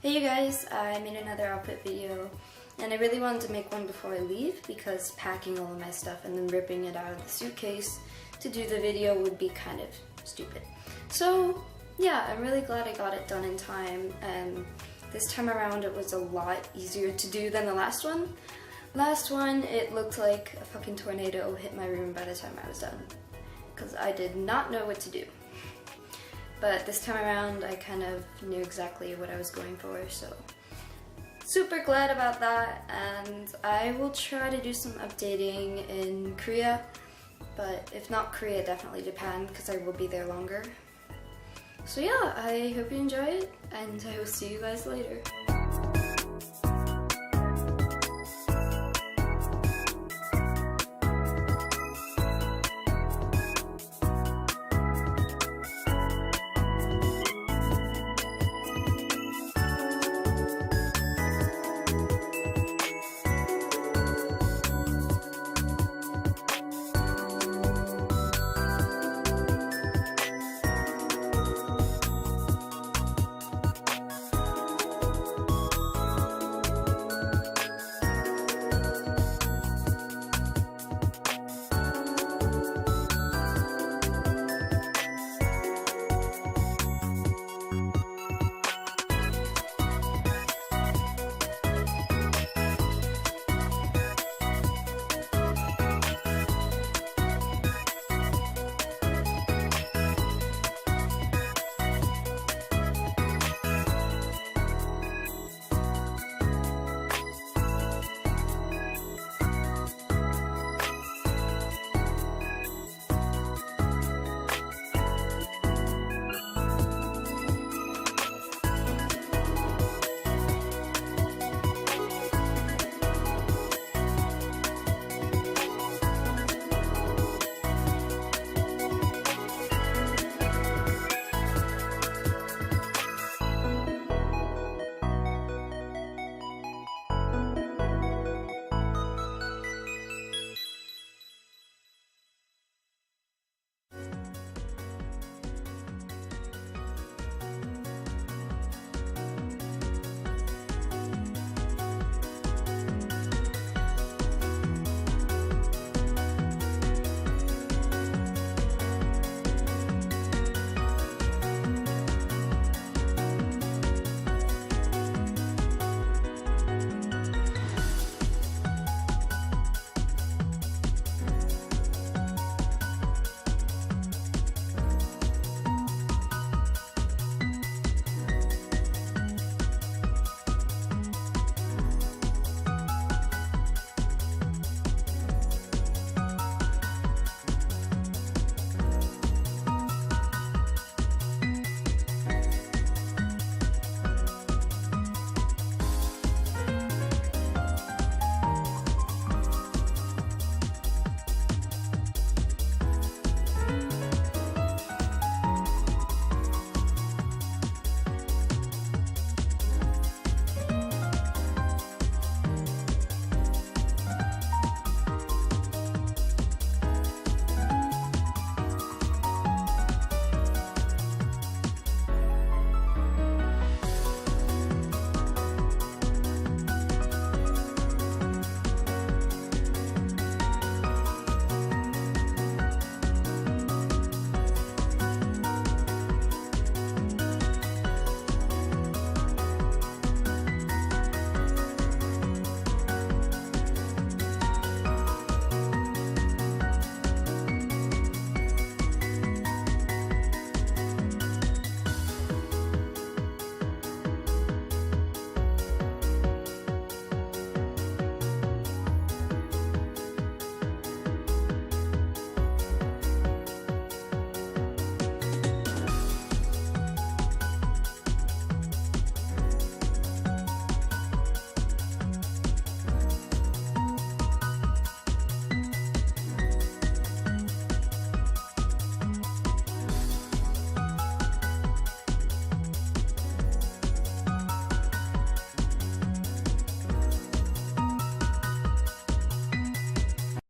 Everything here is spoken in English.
Hey you guys, I made another outfit video and I really wanted to make one before I leave because packing all of my stuff and then ripping it out of the suitcase to do the video would be kind of stupid. So yeah, I'm really glad I got it done in time, and this time around it was a lot easier to do than the last one. Last one, it looked like a fucking tornado hit my room by the time I was done because I did not know what to do. But this time around, I kind of knew exactly what I was going for, so super glad about that. And I will try to do some updating in Korea, but if not Korea, definitely Japan, because I will be there longer. So yeah, I hope you enjoy it, and I will see you guys later.